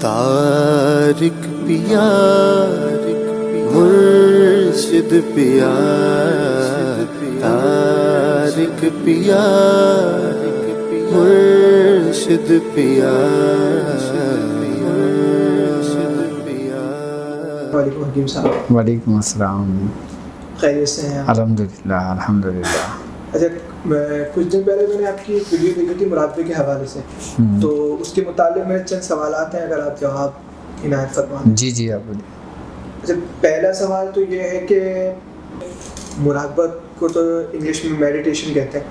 तारिक पिया मुर्शिद पिया, तारिक पिया मुर्शिद पिया। वालेकुम हकीम साहब। वालेकुम अस्सलाम। खैरियत से हैं आप? अल्हम्दुलिल्लाह अल्हम्दुलिल्लाह। अच्छा, कुछ दिन पहले मैंने आपकी एक वीडियो देखी थी मुरादबे के हवाले से, तो उसके मुतालिक मेरे चंद सवालात हैं, अगर आप जवाब इनायत फरमा दें। जी आप बोलिए। अच्छा, पहला सवाल तो ये है कि मुरादबत को तो इंग्लिश में मेडिटेशन कहते हैं,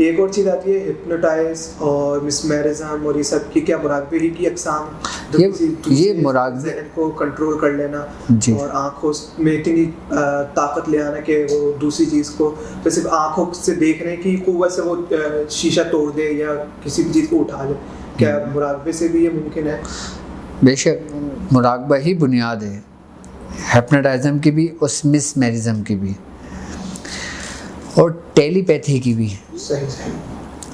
एक और चीज़ आती है हिप्नोटाइज और मिसमैरिज्म, और ये सब की क्या मुरादबे ही की अकसाम? ये मुरादबे को कंट्रोल कर लेना और आँखों में इतनी ताकत ले आना कि वो दूसरी चीज़ को तो सिर्फ आँखों से देखने की कुव्वत से वो शीशा तोड़ दे या किसी भी चीज़ को उठा ले, क्या मुरादबे से भी ये मुमकिन है? बेशक मुराकबा ही बुनियाद है, हिप्नोटिज्म की भी और मिसमैरिज्म की भी और टेलीपैथी की भी। सही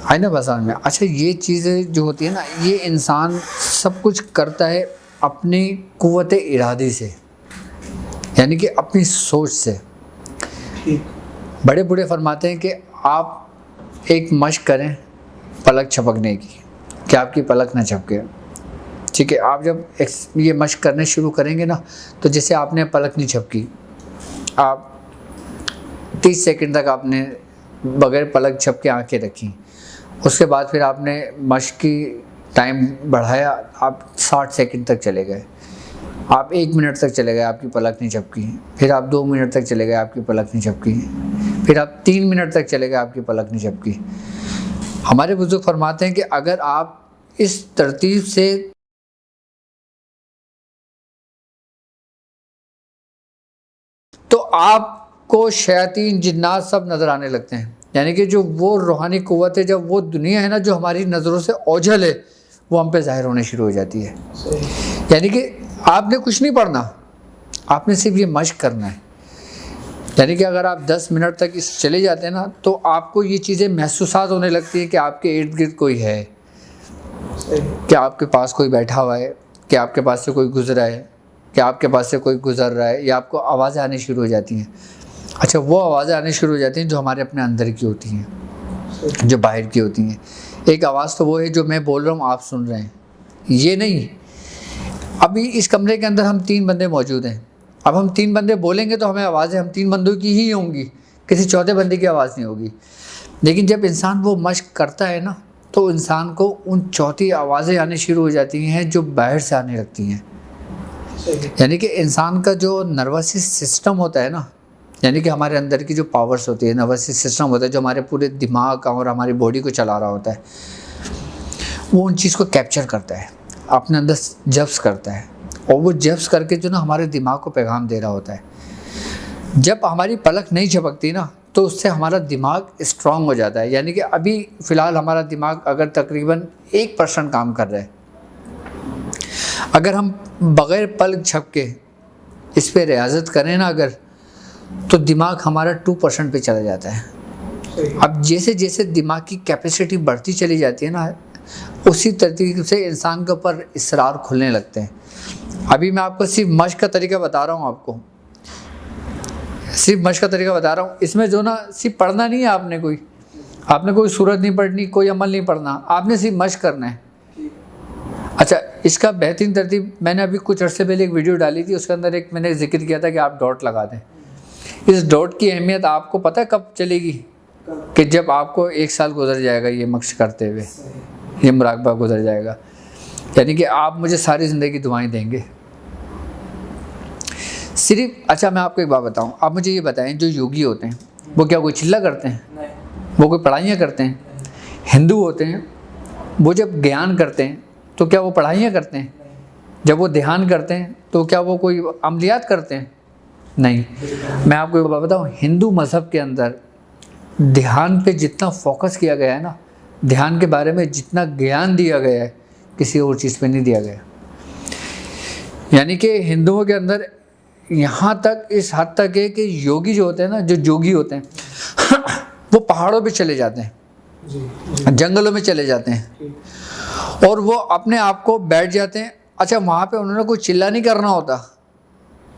है ना बाजार में। अच्छा, ये चीज़ें जो होती है ना, ये इंसान सब कुछ करता है अपनी कुव्वत इरादी से, यानी कि अपनी सोच से। बड़े बूढ़े फरमाते हैं कि आप एक मश्क करें पलक झपकने की, कि आपकी पलक ना झपके। ठीक है, आप जब ये मश्क करने शुरू करेंगे ना, तो जैसे आपने पलक नहीं झपकी, आप 30 सेकंड तक आपने बगैर पलक झपके आंखें रखी, उसके बाद फिर आपने मश्क की टाइम बढ़ाया, आप 60 सेकंड तक चले गए, आप 1 मिनट तक चले गए, आपकी पलक नहीं झपकी, फिर आप 2 मिनट तक चले गए, आपकी पलक नहीं झपकी, फिर आप 3 मिनट तक चले गए, आपकी पलक नहीं झपकी। हमारे बुजुर्ग फरमाते हैं कि अगर आप इस तरतीब से तो आपको शैतान जिन्नात सब नज़र आने लगते हैं, यानी कि जो वो रूहानी कुव्वत है, जब वो दुनिया है ना जो हमारी नज़रों से ओझल है, वो हम पे ज़ाहिर होने शुरू हो जाती है। यानी कि आपने कुछ नहीं पढ़ना, आपने सिर्फ ये मश्क करना है। यानी कि अगर आप 10 मिनट तक इस चले जाते हैं ना, तो आपको ये चीज़ें महसूसात होने लगती हैं कि आपके इर्द गिर्द कोई है, कि आपके पास कोई बैठा हुआ है, कि आपके पास से कोई गुजरा है, कि आपके पास से कोई गुजर रहा है, या आपको आवाज़ें आनी शुरू हो जाती हैं। अच्छा, वो आवाज़ें आनी शुरू हो जाती हैं जो हमारे अपने अंदर की होती हैं, जो बाहर की होती हैं। एक आवाज़ तो वो है जो मैं बोल रहा हूँ, आप सुन रहे हैं, ये नहीं। अभी इस कमरे के अंदर हम 3 बंदे मौजूद हैं, अब हम 3 बंदे बोलेंगे तो हमें आवाज़ें हम 3 बंदों की ही होंगी, किसी चौथे बंदे की आवाज़ नहीं होगी। लेकिन जब इंसान वो मश्क करता है ना, तो इंसान को उन चौथी आवाज़ें आनी शुरू हो जाती हैं जो बाहर से आने लगती हैं। यानी कि इंसान का जो नर्वस सिस्टम होता है ना, यानी कि हमारे अंदर की जो पावर्स होती है, नर्वस सिस्टम होता है जो हमारे पूरे दिमाग और हमारी बॉडी को चला रहा होता है, वो उन चीज़ को कैप्चर करता है, अपने अंदर जब्स करता है, और वो जब्स करके जो ना हमारे दिमाग को पैगाम दे रहा होता है। जब हमारी पलक नहीं झपकती ना, तो उससे हमारा दिमाग स्ट्रांग हो जाता है। यानी कि अभी फ़िलहाल हमारा दिमाग अगर तकरीबन 1% काम कर रहा है, अगर हम बग़ैर पलक झपके इस पे रियाजत करें ना अगर, तो दिमाग हमारा 2% पे चला जाता है। अब जैसे जैसे दिमाग की कैपेसिटी बढ़ती चली जाती है ना, उसी तरतीब से इंसान के ऊपर इसरार खुलने लगते हैं। अभी मैं आपको सिर्फ मश्क का तरीका बता रहा हूँ, आपको सिर्फ मश्क का तरीका बता रहा हूँ। इसमें जो ना सिर्फ पढ़ना नहीं है, आपने कोई सूरत नहीं पढ़नी, कोई अमल नहीं पढ़ना, आपने सिर्फ मश्क करना है। अच्छा, इसका बेहतरीन तरतीब मैंने अभी कुछ अर्से पहले एक वीडियो डाली थी, उसके अंदर एक मैंने जिक्र किया था कि आप डॉट लगा दें। इस डॉट की अहमियत आपको पता है कब चलेगी? कि जब आपको 1 साल गुजर जाएगा ये मश्क करते हुए, ये मुराकबा गुजर जाएगा, यानी कि आप मुझे सारी ज़िंदगी दुआएं देंगे सिर्फ। अच्छा, मैं आपको एक बात बताऊं, आप मुझे ये बताएं, जो योगी होते हैं वो क्या कोई चिल्ला करते हैं? नहीं। वो कोई पढ़ाइयाँ करते हैं? हिंदू होते हैं वो जब ज्ञान करते हैं तो क्या वो पढ़ाइयाँ करते हैं? जब वो ध्यान करते हैं तो क्या वो कोई अमलियात करते हैं? नहीं। मैं आपको एक बात बताऊँ, हिंदू मज़हब के अंदर ध्यान पे जितना फोकस किया गया है ना, ध्यान के बारे में जितना ज्ञान दिया गया है, किसी और चीज़ पे नहीं दिया गया। यानी कि हिंदुओं के अंदर यहाँ तक इस हद तक है कि योगी जो होते हैं ना, जो जोगी होते हैं वो पहाड़ों पे चले जाते हैं, जंगलों में चले जाते हैं और वो अपने आप को बैठ जाते हैं अच्छा वहाँ पे उन्होंने कोई चिल्ला नहीं करना होता,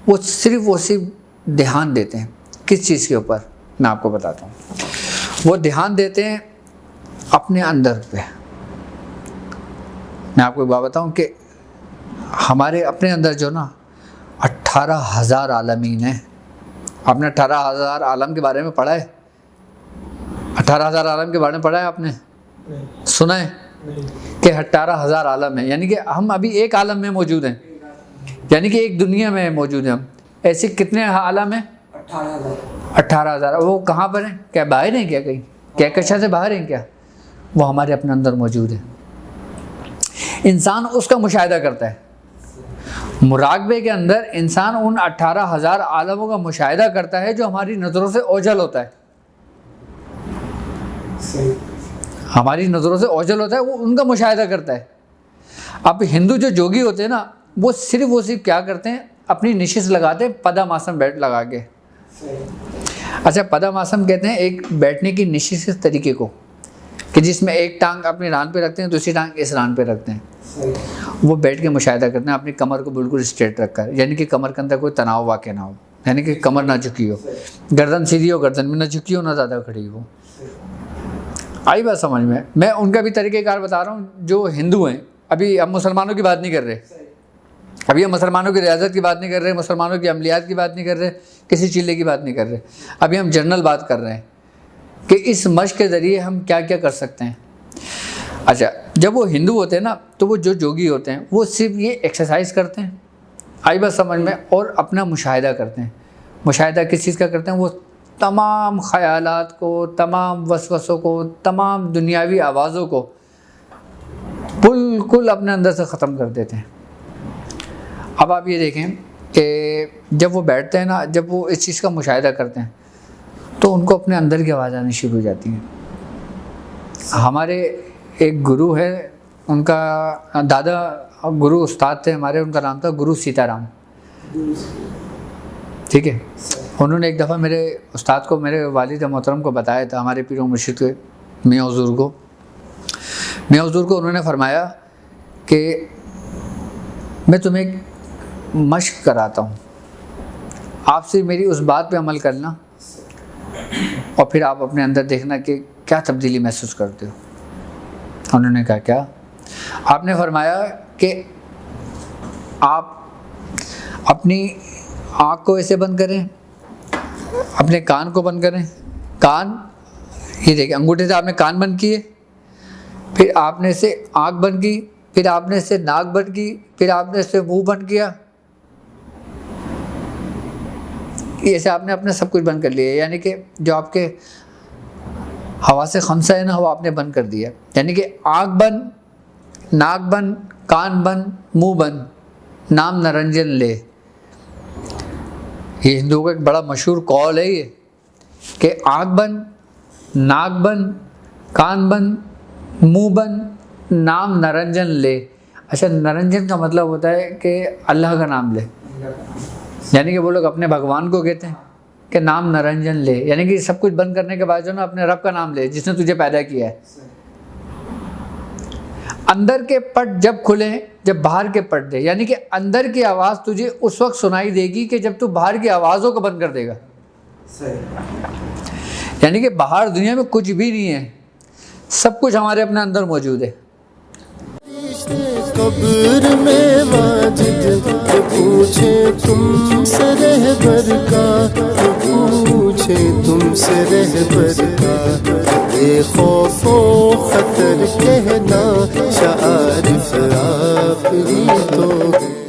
वो सिर्फ ध्यान देते हैं। किस चीज़ के ऊपर मैं आपको बताता हूँ। वो ध्यान देते हैं अपने अंदर पे। मैं आपको एक बात बताऊँ कि हमारे अपने अंदर जो ना 18,000 आलमीन है। आपने 18,000 आलम के बारे में पढ़ा है? 18,000 आलम के बारे में पढ़ा है आपने? सुना है कि 18,000 आलम है, यानी कि हम अभी एक आलम में मौजूद हैं, यानी कि एक दुनिया में मौजूद हैं हम। ऐसे कितने आलम हैं? 18,000। वो कहाँ पर हैं? क्या बाहर हैं क्या? कहीं कहकशां से बाहर हैं क्या? वो हमारे अपने अंदर मौजूद है। इंसान उसका मुशाहिदा करता है। मुराकबे के अंदर इंसान उन 18,000 आलमों का मुशाहिदा करता है जो हमारी नज़रों से ओझल होता है। हमारी नज़रों से ओझल होता है, वो उनका मुशाहिदा करता है। अब हिंदू जो जोगी होते हैं ना, वो सिर्फ क्या करते हैं, अपनी निशिस लगाते हैं पदामासम बैठ लगा के। अच्छा, पदामासम कहते हैं एक बैठने की निशिस इस तरीके को कि जिसमें एक टांग अपनी रान पे रखते हैं, दूसरी टांग इस रान पे रखते हैं। वो बैठ के मुशाहिदा करते हैं अपनी कमर को बिल्कुल स्ट्रेट रखकर, यानी कि कमर के अंदर कोई तनाव वाक़ ना हो, यानी कि कमर ना झुकी हो, गर्दन सीधी हो, गर्दन में ना झुकी हो, ना ज़्यादा खड़ी हो। आई बात समझ में? मैं उनका भी तरीक़ेकार बता रहा हूँ जो हिंदू हैं। अभी हम मुसलमानों की बात नहीं कर रहे, अभी हम मुसलमानों की रियासत की बात नहीं कर रहे, मुसलमानों की अमलियात की बात नहीं कर रहे, किसी चिल्ले की बात नहीं कर रहे। अभी हम जनरल बात कर रहे हैं कि इस मश्क के ज़रिए हम क्या क्या कर सकते हैं। अच्छा, जब वो हिंदू होते हैं ना, तो वो जो जोगी होते हैं वो सिर्फ ये एक्सरसाइज करते हैं, आई बात समझ में, और अपना मुशाहिदा करते हैं। मुशाहिदा किस चीज़ का करते हैं? वो तमाम ख़यालात को, तमाम वसवसों को, तमाम दुनियावी आवाज़ों को बिल्कुल अपने अंदर से ख़त्म कर देते हैं। अब आप ये देखें कि जब वो बैठते हैं ना, जब वो इस चीज़ का मुशाहिदा करते हैं तो उनको अपने अंदर की आवाज़ आनी शुरू हो जाती हैं। हमारे एक गुरु है, उनका दादा गुरु उस्ताद थे हमारे, उनका नाम था गुरु सीताराम, ठीक है। उन्होंने एक दफ़ा मेरे उस्ताद को, मेरे वालिद मोहतरम को बताया था, हमारे पीर व मुर्शिद के मियाँ हुज़ूर को उन्होंने फरमाया कि मैं तुम्हें एक मश्क कराता हूँ, आप सिर्फ मेरी उस बात पे अमल करना और फिर आप अपने अंदर देखना कि क्या तब्दीली महसूस करते हो। उन्होंने कहा क्या? आपने फरमाया कि आप अपनी आँख को ऐसे बंद करें, अपने कान को बंद करें, कान ये देखिए, अंगूठे से आपने कान बंद किए, फिर आपने से आँख बंद की, फिर आपने से नाक बंद की, फिर आपने से मुंह बंद किया, ऐसे आपने अपने सब कुछ बंद कर लिया। यानी कि जो आपके हवा से खमसा है ना, वो आपने बंद कर दिया। यानी कि आँख बंद, नाक बंद, कान बंद, मुंह बंद, नाम निरंजन ले। ये हिंदुओं का एक बड़ा मशहूर कौल है ये कि आँख बंद, नाक बंद, कान बंद, मुंह बंद, नाम निरंजन ले। अच्छा, निरंजन का मतलब होता है कि अल्लाह का नाम ले, यानी कि वो लोग अपने भगवान को कहते हैं कि नाम निरंजन ले, यानी कि सब कुछ बंद करने के बाद जो ना अपने रब का नाम ले जिसने तुझे पैदा किया है। अंदर के पट जब खुले, जब बाहर के पट दे, यानी कि अंदर की आवाज़ तुझे उस वक्त सुनाई देगी कि जब तू बाहर की आवाज़ों को बंद कर देगा। यानी कि बाहर दुनिया में कुछ भी नहीं है, सब कुछ हमारे अपने अंदर मौजूद है। कब्र में वाजिद पूछे तुमसे रहबर का, पूछे तुमसे रहबर का, बेखौफो खतर कहना शारिफ आप ही तो।